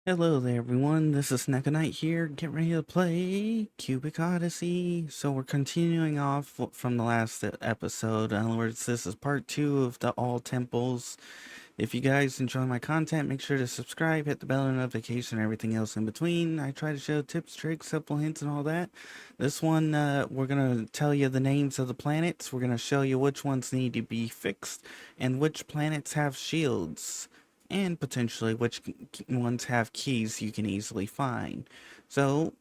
Hello there everyone, this is Neko here, get ready to play Cubic Odyssey. So we're continuing off from the last episode. In other words, this is part 2 of the all temples. If you guys enjoy my content, make sure to subscribe, hit the bell and notification, and everything else in between. I try to show tips, tricks, simple hints, and all that. This one, we're going to tell you the names of the planets. We're going to show you which ones need to be fixed and which planets have shields, and potentially which ones have keys you can easily find. So,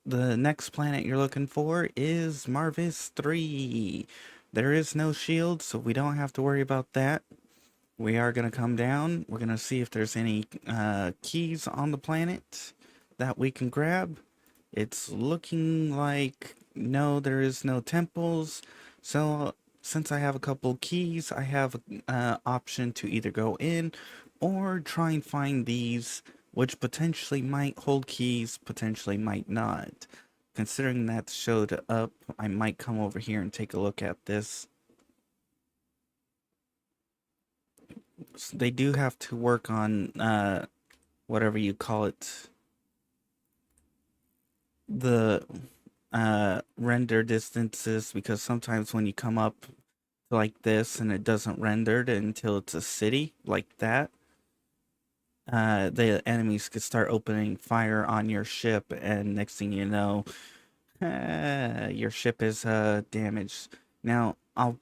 the next planet you're looking for is Marvis 3. There is no shield, so we don't have to worry about that. We are going to come down. We're going to see if there's any keys on the planet that we can grab. It's looking like no, there is no temples. So since I have a couple keys, I have an option to either go in or try and find these, which potentially might hold keys, potentially might not. Considering that showed up, I might come over here and take a look at this. They do have to work on whatever you call it, the render distances, because sometimes when you come up like this and it doesn't render until it's a city like that, the enemies could start opening fire on your ship, and next thing you know, your ship is damaged. Now I'll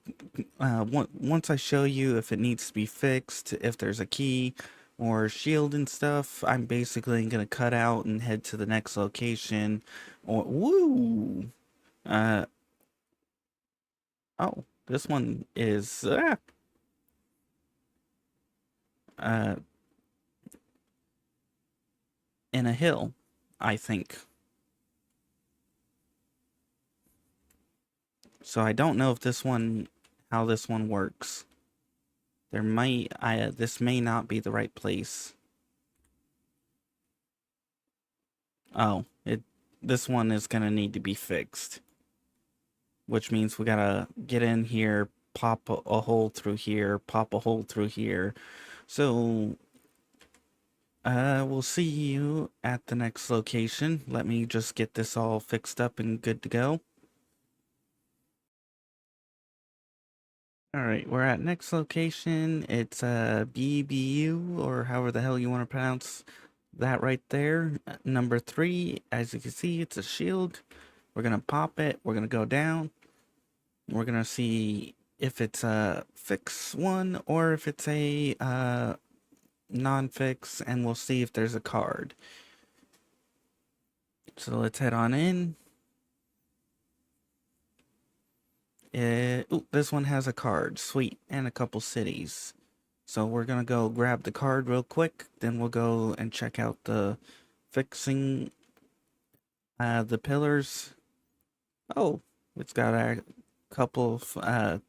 once I show you if it needs to be fixed, if there's a key or shield and stuff, I'm basically gonna cut out and head to the next location. Or woo! Uh oh, this one is uh in a hill, I think. So I don't know if this one, how this one works. This may not be the right place. Oh, this one is gonna need to be fixed, which means we gotta get in here, pop a hole through here, pop a hole through here. So, we'll see you at the next location. Let me just get this all fixed up and good to go. Alright, we're at next location. It's BBU, or however the hell you want to pronounce that right there. Number 3, as you can see, it's a shield. We're gonna pop it, we're gonna go down. We're gonna see if it's a fix one or if it's a non-fix, and we'll see if there's a card. So let's head on in. Ooh, this one has a card, sweet, and a couple cities. So we're gonna go grab the card real quick, then we'll go and check out the fixing the pillars. Oh, it's got a couple of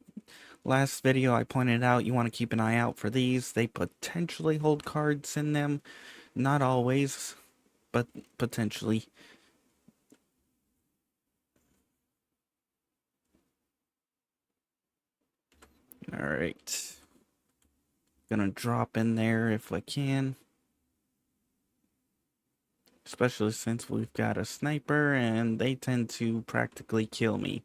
last video I pointed out you want to keep an eye out for these. They potentially hold cards in them. Not always, but potentially. Alright. Gonna drop in there if I can. Especially since we've got a sniper and they tend to practically kill me.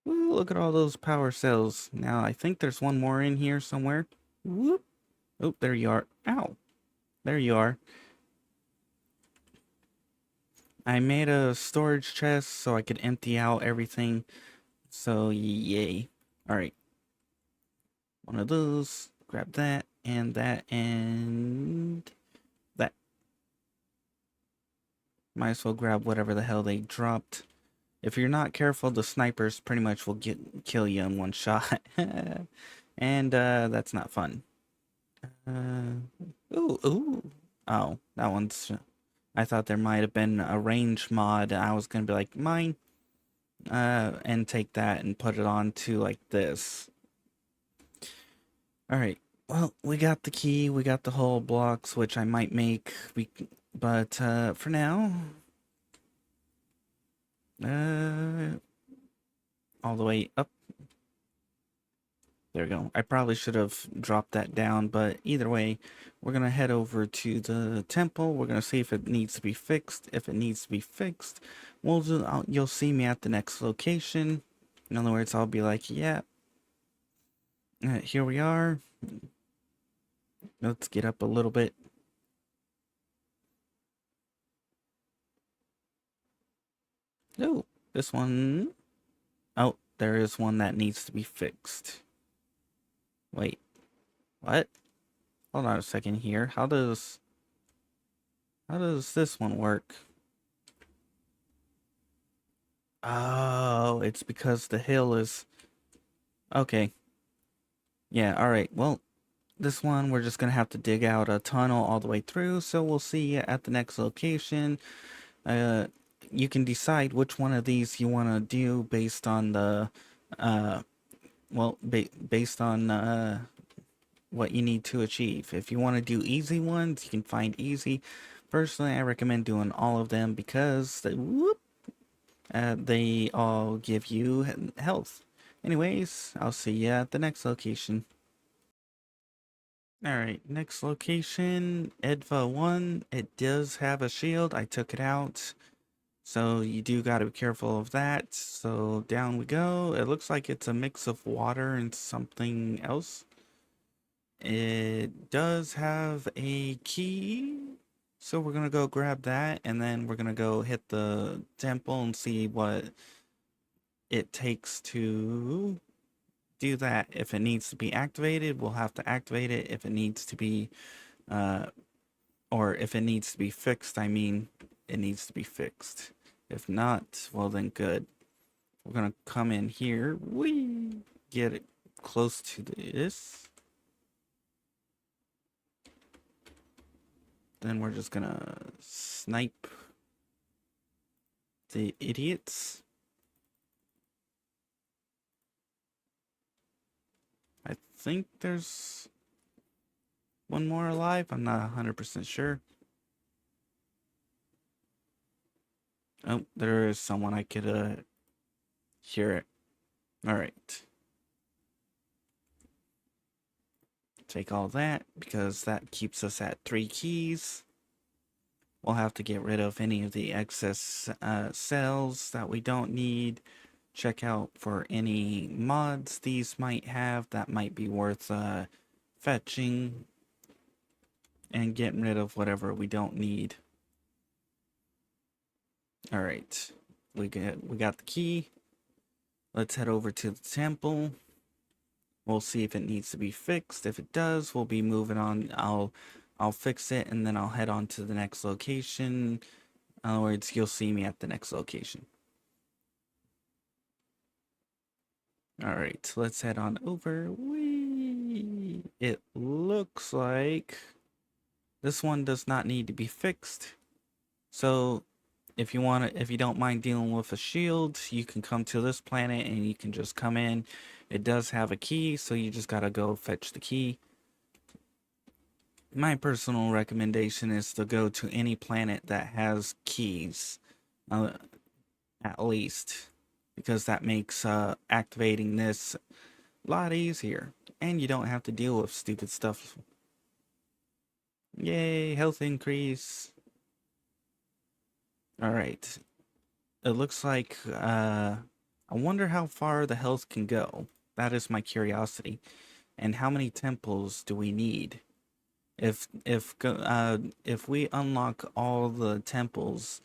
Ooh, look at all those power cells. Now, I think there's one more in here somewhere. Whoop. Oh, there you are. Ow. There you are. I made a storage chest so I could empty out everything. So, yay. Alright. One of those. Grab that, and that, and that. Might as well grab whatever the hell they dropped. If you're not careful, the snipers pretty much will kill you in one shot. And that's not fun. Ooh. Oh, that one's... I thought there might have been a range mod. I was gonna be like, mine. And take that and put it on to like this. Alright, well, we got the key, we got the whole blocks, which I might make, but for now... all the way up. There we go. I probably should have dropped that down, but either way, we're going to head over to the temple. We're going to see if it needs to be fixed. If it needs to be fixed, you'll see me at the next location. In other words, I'll be like, yeah, here we are. Let's get up a little bit. Oh, this one. Oh, there is one that needs to be fixed. Wait, what? Hold on a second here. How does this one work? Oh, it's because the hill is okay. Yeah, alright. Well, this one we're just gonna have to dig out a tunnel all the way through, so we'll see you at the next location. Uh you can decide which one of these you wanna do based on the based on what you need to achieve. If you want to do easy ones, you can find easy. Personally, I recommend doing all of them because they all give you health. Anyways, I'll see you at the next location. Alright, next location, Edva 1. It does have a shield. I took it out. So you do got to be careful of that. So down we go. It looks like it's a mix of water and something else. It does have a key. So we're going to go grab that and then we're going to go hit the temple and see what it takes to do that. If it needs to be activated, we'll have to activate it. If it needs to be, or if it needs to be fixed, I mean, it needs to be fixed. If not, well then good. We're gonna come in here. We get it close to this. Then we're just gonna snipe the idiots. I think there's one more alive. I'm not 100% sure. Oh, there is someone. I could hear it. All right. Take all that because that keeps us at 3 keys. We'll have to get rid of any of the excess cells that we don't need. Check out for any mods these might have that might be worth fetching and getting rid of whatever we don't need. All right, we got the key. Let's head over to the temple. We'll see if it needs to be fixed. If it does, we'll be moving on. I'll fix it and then I'll head on to the next location. In other words, you'll see me at the next location. All right, let's head on over. Whee! It looks like this one does not need to be fixed. So if you don't mind dealing with a shield, you can come to this planet and you can just come in. It does have a key, so you just gotta go fetch the key. My personal recommendation is to go to any planet that has keys, at least, because that makes activating this a lot easier, and you don't have to deal with stupid stuff. Yay, health increase. All right. It looks like, I wonder how far the health can go. That is my curiosity. And how many temples do we need? If we unlock all the temples,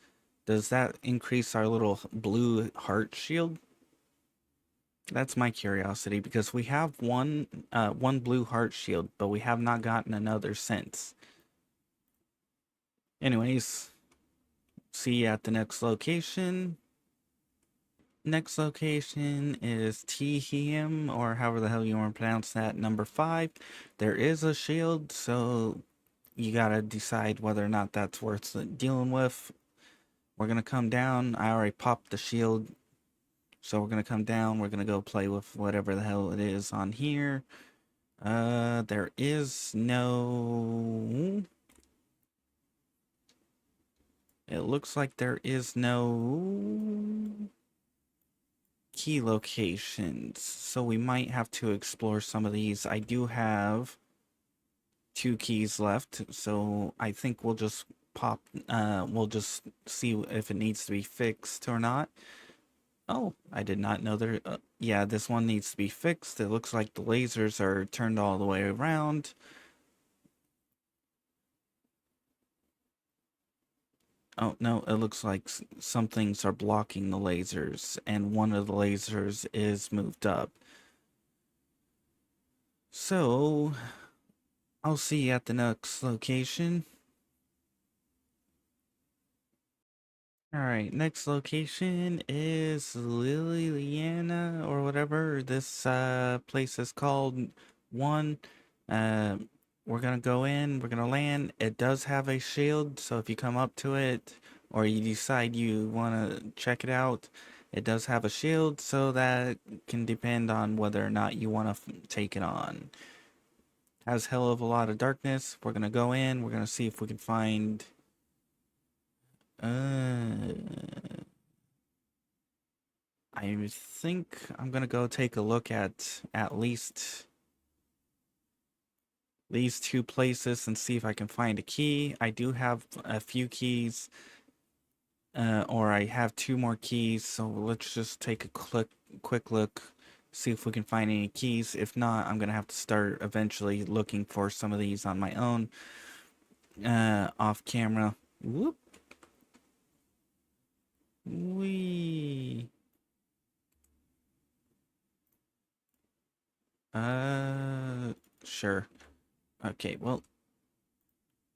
does that increase our little blue heart shield? That's my curiosity because we have one blue heart shield, but we have not gotten another since. Anyways, see you at the next location. Next location is Tehiem, or however the hell you want to pronounce that, number 5. There is a shield, so you gotta decide whether or not that's worth dealing with. We're gonna come down. I already popped the shield, so we're gonna come down. We're gonna go play with whatever the hell it is on here. There is no... It looks like there is no key locations, so we might have to explore some of these. I do have 2 keys left, so I think we'll just see if it needs to be fixed or not. Oh, I did not know there. Yeah, this one needs to be fixed. It looks like the lasers are turned all the way around. Oh, no, it looks like some things are blocking the lasers, and one of the lasers is moved up. So, I'll see you at the next location. Alright, next location is Liliana or whatever this place is called. One, uh, we're gonna go in, we're gonna land. It does have a shield, so if you come up to it or you decide you wanna check it out, it does have a shield, so that can depend on whether or not you wanna take it on. Has hell of a lot of darkness. We're gonna go in, we're gonna see if we can find uh I think I'm gonna go take a look at least these 2 places and see if I can find a key. I do have a few keys, or I have 2 more keys, so let's just take a quick look, see if we can find any keys. If not, I'm gonna have to start eventually looking for some of these on my own, off camera. Whoop. Wee. Sure. Okay, well,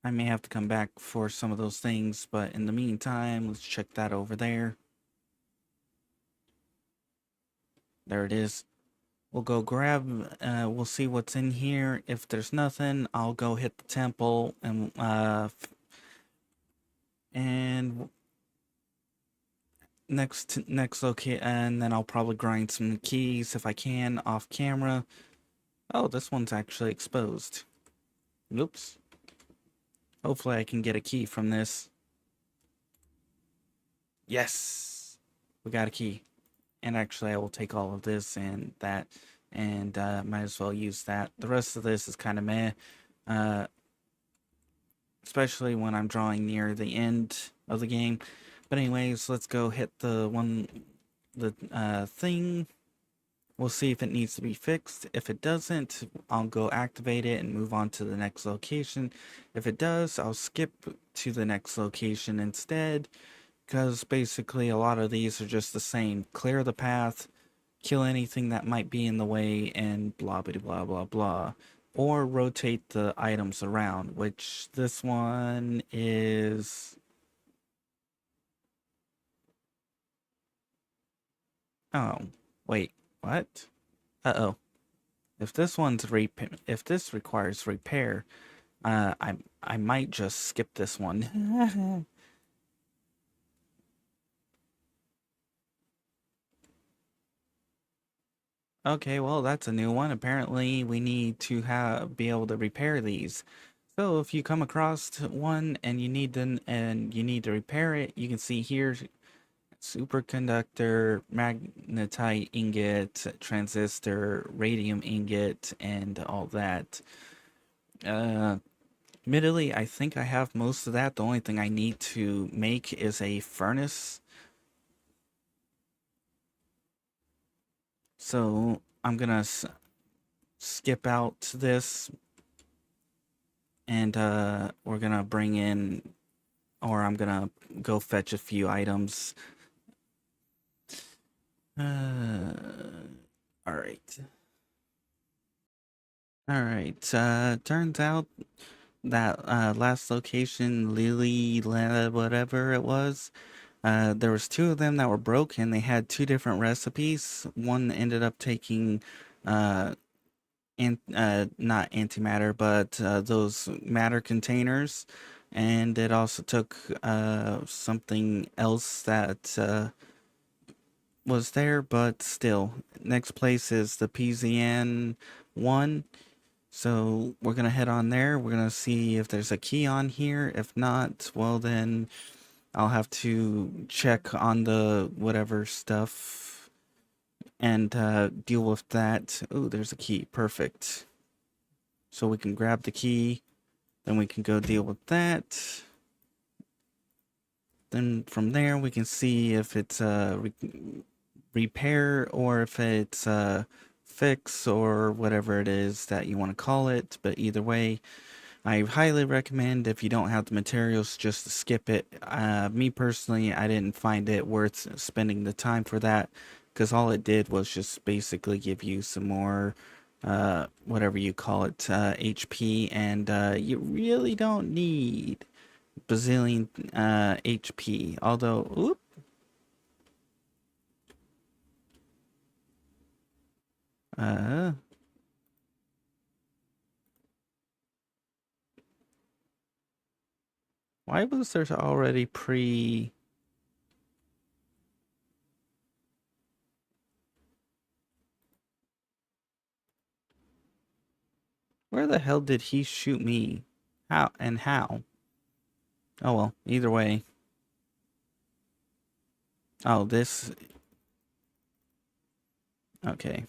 I may have to come back for some of those things, but in the meantime, let's check that over there. There it is. We'll go grab, we'll see what's in here. If there's nothing, I'll go hit the temple and next location, and then I'll probably grind some keys if I can off camera. Oh, this one's actually exposed. Oops. Hopefully I can get a key from this. Yes! We got a key. And actually I will take all of this and that, and might as well use that. The rest of this is kind of meh, uh, especially when I'm drawing near the end of the game. But anyways, let's go hit the thing. We'll see if it needs to be fixed. If it doesn't, I'll go activate it and move on to the next location. If it does, I'll skip to the next location instead, because basically a lot of these are just the same. Clear the path, kill anything that might be in the way, and blah blah blah blah blah. Or rotate the items around, which this one is... Oh, wait, what? Uh-oh. If this requires repair, I might just skip this one. Okay, well, that's a new one. Apparently, we need to be able to repair these. So if you come across one and you need to repair it, you can see here superconductor, magnetite ingot, transistor, radium ingot, and all that. Admittedly, I think I have most of that. The only thing I need to make is a furnace. So I'm gonna skip out this, and we're gonna bring in, or I'm gonna go fetch a few items. All right. All right. Turns out that last location, whatever it was, there was 2 of them that were broken. They had 2 different recipes. One ended up taking uh, not antimatter, but those matter containers, and it also took something else that was there, but still. Next place is the PZN 1. So we're gonna head on there. We're gonna see if there's a key on here. If not, well then I'll have to check on the whatever stuff. and deal with that. Oh, there's a key. Perfect. So we can grab the key, then we can go deal with that. Then from there we can see if it's repair or if it's fix or whatever it is that you want to call it. But either way, I highly recommend, if you don't have the materials, just to skip it. Me personally, I didn't find it worth spending the time for that, because all it did was just basically give you some more, whatever you call it, HP, and you really don't need bazillion HP. Although, oop, uh, why was there already pre? Where the hell did he shoot me? How and how? Oh well, either way. Oh, this. Okay.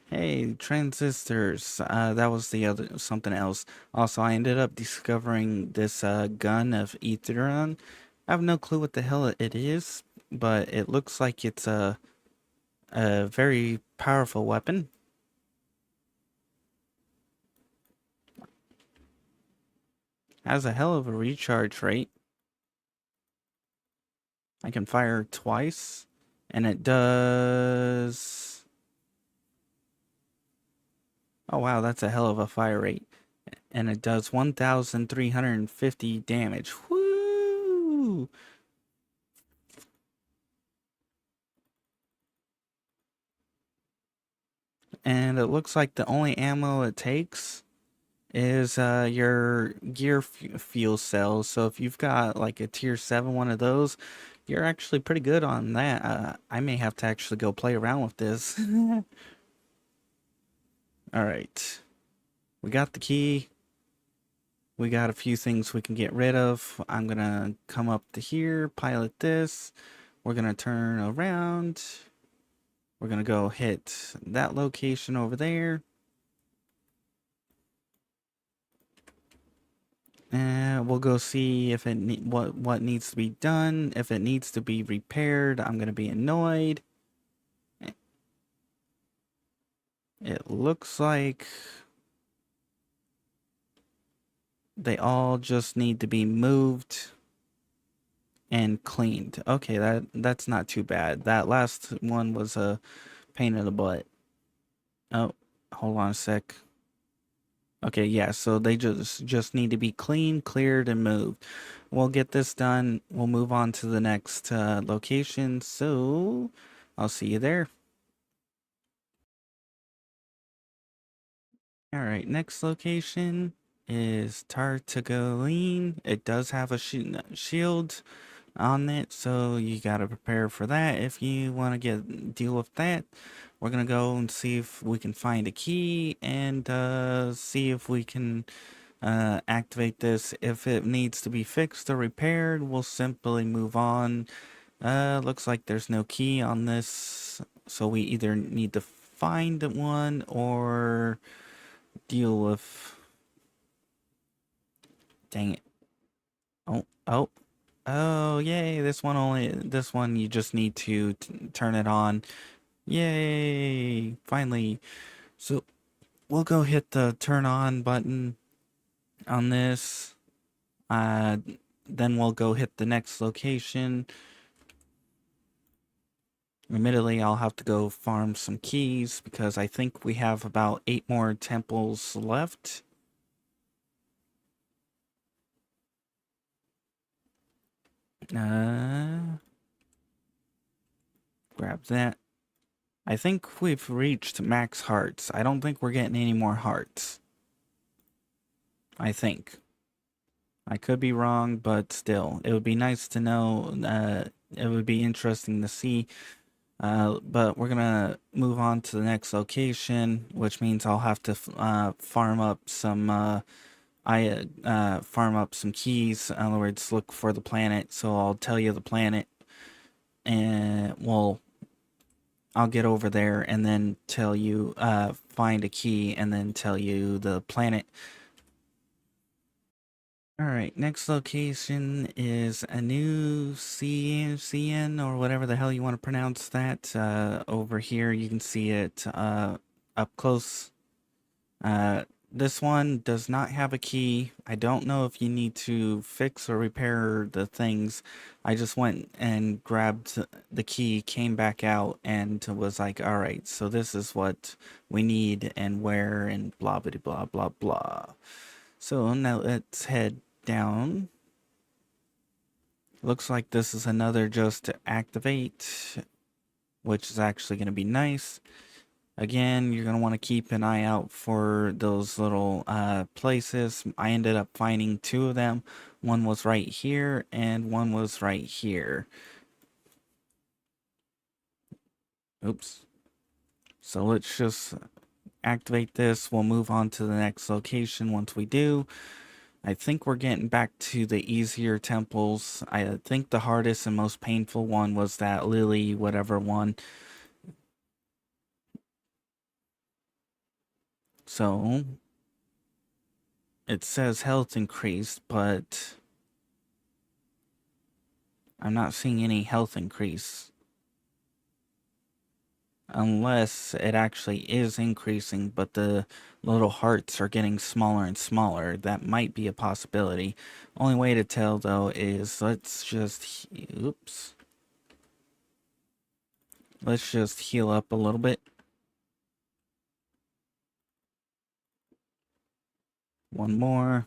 Hey, transistors. That was the other something else. Also, I ended up discovering this gun of Etheron. I have no clue what the hell it is, but it looks like it's a very powerful weapon. Has a hell of a recharge rate. I can fire twice, and it does. Oh wow, that's a hell of a fire rate. And it does 1,350 damage. Woo! And it looks like the only ammo it takes is your gear fuel cells. So if you've got like a tier 7 one of those, you're actually pretty good on that. I may have to actually go play around with this. All right. We got the key. We got a few things we can get rid of. I'm going to come up to here, pilot this. We're going to turn around. We're going to go hit that location over there. And we'll go see if it what needs to be done. If it needs to be repaired, I'm going to be annoyed. It looks like they all just need to be moved and cleaned. Okay, that's not too bad. That last one was a pain in the butt. Oh, hold on a sec. Okay, yeah, so they just need to be cleaned, cleared, and moved. We'll get this done. We'll move on to the next location. So I'll see you there. All right, next location is Tartagoline. It does have a shield on it, so you gotta prepare for that if you want to deal with that. We're gonna go and see if we can find a key and see if we can activate this. If it needs to be fixed or repaired, we'll simply move on. Looks like there's no key on this, so we either need to find one or deal with. Dang it. Oh, oh, oh, yay. This one you just need to turn it on. Yay, finally. So we'll go hit the turn on button on this. Uh, then we'll go hit the next location. Admittedly, I'll have to go farm some keys because I think we have about 8 more temples left. Grab that. I think we've reached max hearts. I don't think we're getting any more hearts. I think. I could be wrong, but still, it would be nice to know. It would be interesting to see. But we're gonna move on to the next location, which means I'll have to farm up some. Farm up some keys. In other words, look for the planet. So I'll tell you the planet, and well, I'll get over there and then tell you, find a key and then tell you the planet. Alright, next location is a new CN or whatever the hell you want to pronounce that. Over here you can see it up close. This one does not have a key. I don't know if you need to fix or repair the things. I just went and grabbed the key, came back out, and was like, alright, so this is what we need and where and blah blah blah blah blah. So now let's head down. Looks like this is another just to activate, which is actually going to be nice. Again, you're going to want to keep an eye out for those little places. I ended up finding two of them. One was right here and one was right here. Oops. So let's just activate this. We'll move on to the next location once we do. I think we're getting back to the easier temples. I think the hardest and most painful one was that Lily whatever one. So it says health increased, but I'm not seeing any health increase. Unless it actually is increasing, but the little hearts are getting smaller and smaller. That might be a possibility. Only way to tell, though, is let's just... Oops. Let's just heal up a little bit. One more.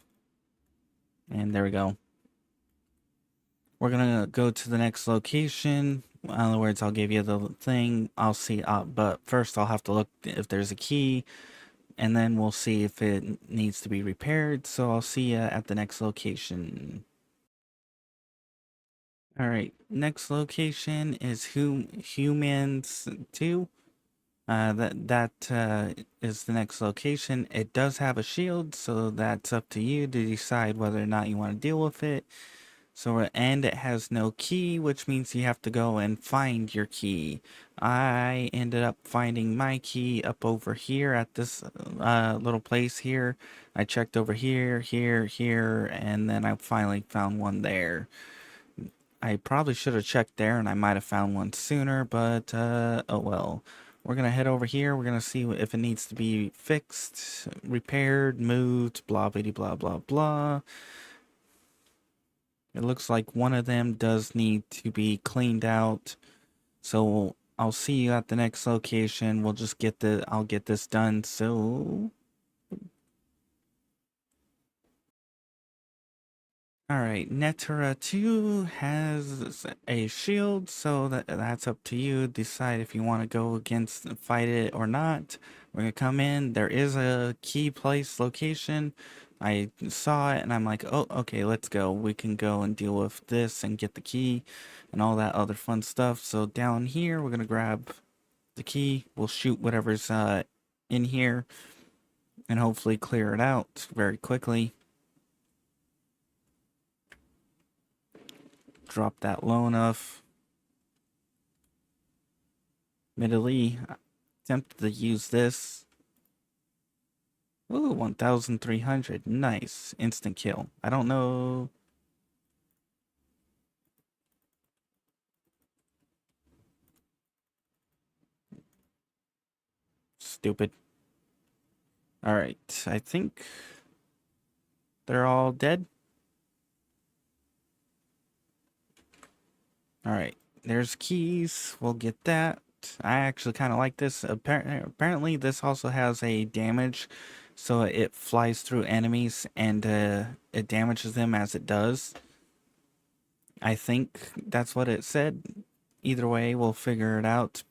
And there we go. We're gonna go to the next location. In other words, I'll give you the thing. I'll see, but first I'll have to look if there's a key, and then we'll see if it needs to be repaired. So I'll see you at the next location. All right, next location is Humans 2. That is the next location. It does have a shield, so that's up to you to decide whether or not you want to deal with it. So, and it has no key, which means you have to go and find your key. I ended up finding my key up over here at this little place here. I checked over here, here, and then I finally found one there. I probably should have checked there and I might have found one sooner, but oh well. We're going to head over here. We're going to see if it needs to be fixed, repaired, moved, blah, blah, blah, blah, blah. It looks like one of them does need to be cleaned out. So I'll see you at the next location. We'll just I'll get this done. So alright, Netura 2 has a shield, so that's up to you. Decide if you want to go against, fight it or not. We're going to come in. There is a key place location. I saw it and I'm like, oh, okay, let's go. We can go and deal with this and get the key and all that other fun stuff. So down here, we're going to grab the key. We'll shoot whatever's in here and hopefully clear it out very quickly. Drop that low enough. Admittedly, tempted to use this. Ooh, 1,300. Nice. Instant kill. I don't know. Stupid. Alright, I think they're all dead. Alright, there's keys. We'll get that. I actually kind of like this. Apparently, this also has a damage, so it flies through enemies and it damages them as it does. I think that's what it said. Either way, we'll figure it out.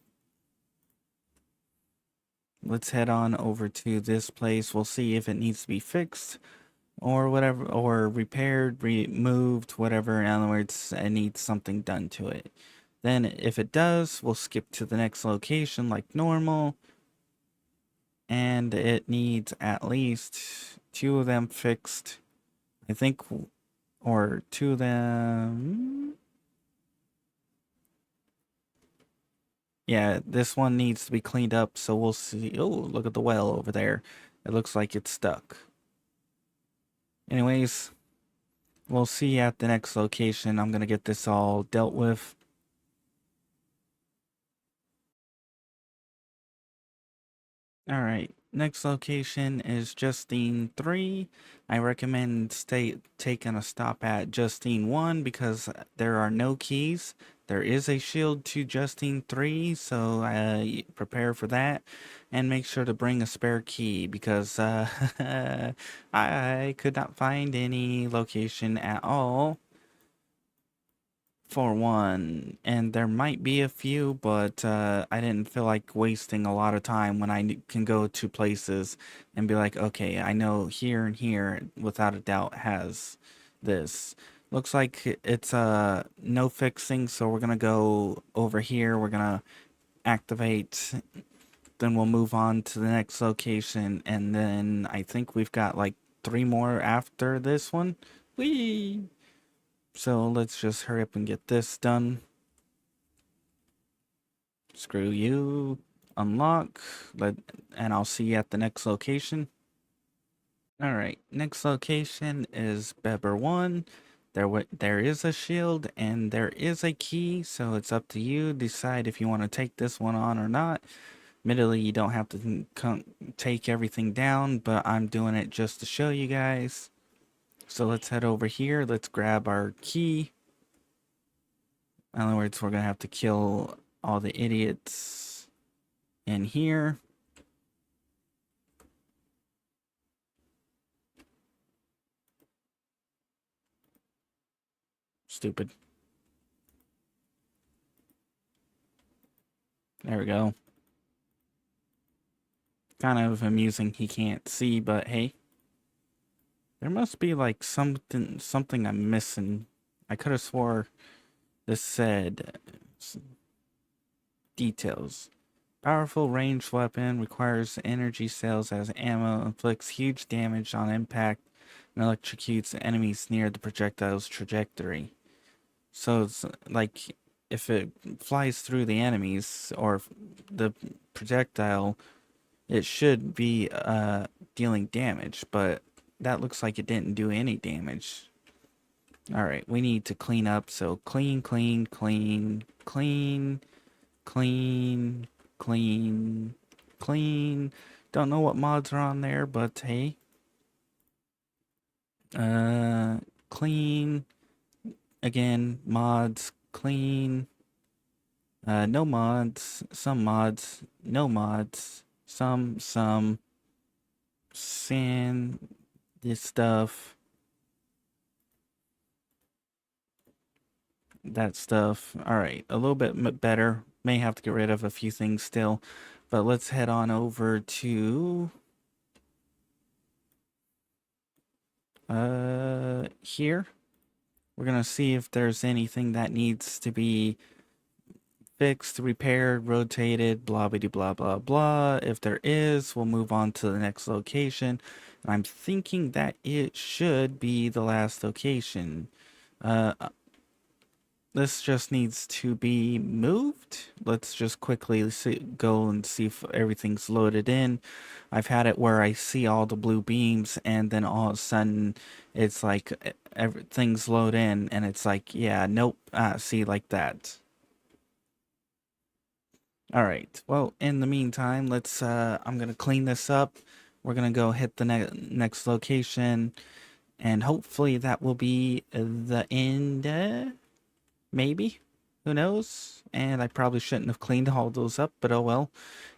Let's head on over to this place. We'll see if it needs to be fixed or whatever, or repaired, removed, whatever. In other words, it needs something done to it. Then if it does, we'll skip to the next location like normal. And it needs at least 2 of them fixed. I think, or 2 of them. Yeah, this one needs to be cleaned up, so we'll see. Oh, look at the well over there. It looks like it's stuck. Anyways, we'll see you at the next location. I'm gonna get this all dealt with. All right. Next location is Justine 3. I recommend taking a stop at Justine 1 because there are no keys. There is a shield to Justine 3, so prepare for that and make sure to bring a spare key because I could not find any location at all for one, and there might be a few, but I didn't feel like wasting a lot of time when I can go to places and be like, okay, I know here and here without a doubt has this. Looks like it's no fixing, so we're gonna go over here. We're gonna activate, then we'll move on to the next location, and then I think we've got like 3 more after this one. Whee! So let's just hurry up and get this done. Screw you. Unlock. And I'll see you at the next location. Alright, next location is Beber 1. There is a shield and there is a key, so it's up to you. Decide if you want to take this one on or not. Admittedly, you don't have to take everything down, but I'm doing it just to show you guys. So let's head over here. Let's grab our key. In other words, we're going to have to kill all the idiots in here. Stupid. There we go. Kind of amusing he can't see, but hey. There must be like something I'm missing. I could have swore this said details. Powerful ranged weapon requires energy cells as ammo, inflicts huge damage on impact, and electrocutes enemies near the projectile's trajectory. So it's like if it flies through the enemies or the projectile, it should be dealing damage, but that looks like it didn't do any damage. Alright, we need to clean up, so clean, clean, clean, clean, clean, clean, clean. Don't know what mods are on there, but hey. Clean. Again, mods, clean. No mods, some mods, no mods, some, sand, this stuff, that stuff. Alright, a little bit better. May have to get rid of a few things still, but let's head on over to here. We're gonna see if there's anything that needs to be fixed, repaired, rotated, blah blah blah blah blah. If there is, we'll move on to the next location. And I'm thinking that it should be the last location. This just needs to be moved. Let's just quickly go and see if everything's loaded in. I've had it where I see all the blue beams and then all of a sudden it's like everything's load in and it's like, yeah, nope, see, like that. All right. Well, in the meantime, let's I'm going to clean this up. We're going to go hit the next location and hopefully that will be the end, maybe. Who knows? And I probably shouldn't have cleaned all those up, but oh well.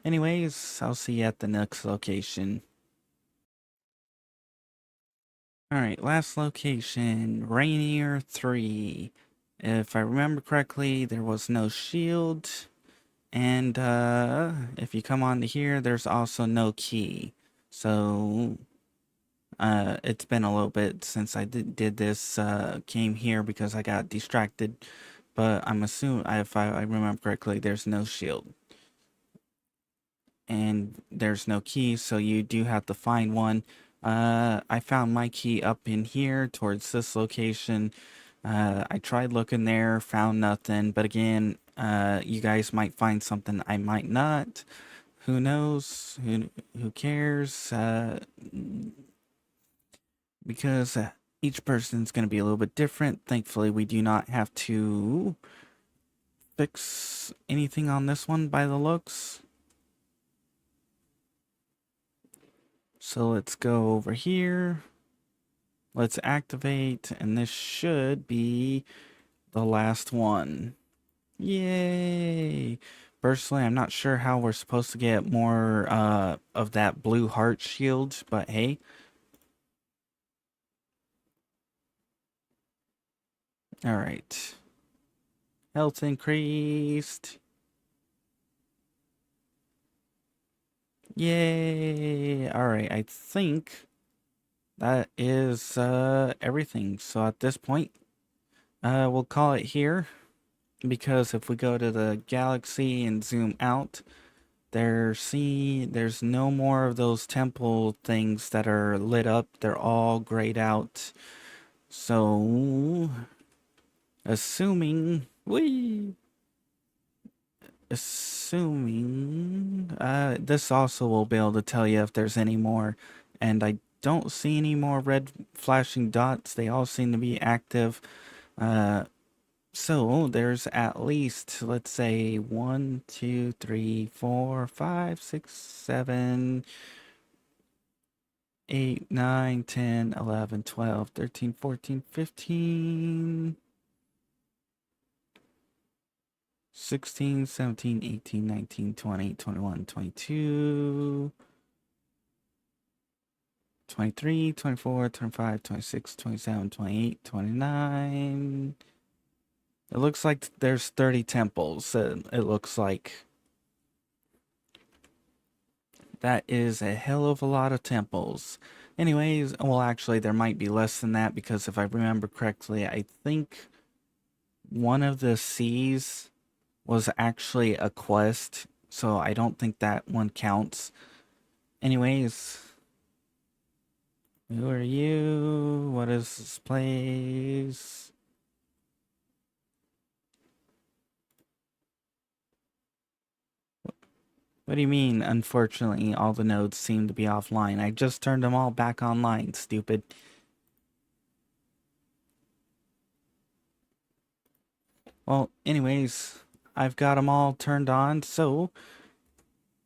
Anyways, I'll see you at the next location. All right, last location, Rainier 3. If I remember correctly, there was no shield. And if you come on to here, there's also no key. So it's been a little bit since I did this, came here because I got distracted. But I'm assuming, if I remember correctly, there's no shield. And there's no key, so you do have to find one. I found my key up in here towards this location. I tried looking there, found nothing, but again, You guys might find something I might not. Who knows? Who cares? Because each person's going to be a little bit different. Thankfully, we do not have to fix anything on this one by the looks. So let's go over here. Let's activate, and this should be the last one. Yay! Personally, I'm not sure how we're supposed to get more of that blue heart shield, but hey. Alright. Health increased. Yay! Alright, I think that is everything. So at this point, we'll call it here. Because if we go to the galaxy and zoom out, there's no more of those temple things that are lit up. They're all grayed out. So, assuming, this also will be able to tell you if there's any more. And I don't see any more red flashing dots. They all seem to be active. So there's at least, let's say, 1, 2, 3, 4, 5, 6, 7, 8, 9, 10, 11, 12, 13, 14, 15, 16, 17, 18, 19, 20, 21, 22, 23, 24, 25, 26, 27, 28, 29. It looks like there's 30 temples. It looks like. That is a hell of a lot of temples. Anyways, well, actually, there might be less than that because if I remember correctly, I think one of the C's was actually a quest, so I don't think that one counts. Anyways, who are you? What is this place? What do you mean, unfortunately, all the nodes seem to be offline? I just turned them all back online, stupid. Well, anyways, I've got them all turned on, so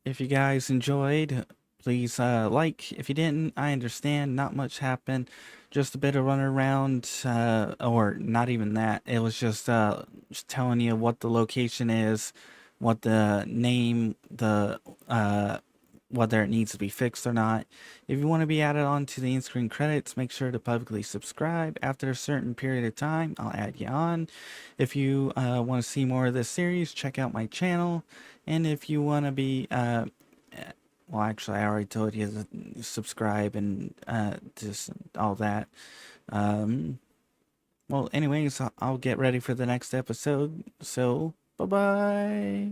if you guys enjoyed, please like. If you didn't, I understand. Not much happened. Just a bit of running around, or not even that. It was just telling you what the location is, what the name, whether it needs to be fixed or not. If you want to be added on to the in-screen credits, make sure to publicly subscribe. After a certain period of time, I'll add you on. If you want to see more of this series, check out my channel. And if you want to be, well, actually, I already told you to subscribe and just all that. Well, anyways, I'll get ready for the next episode. So, bye-bye.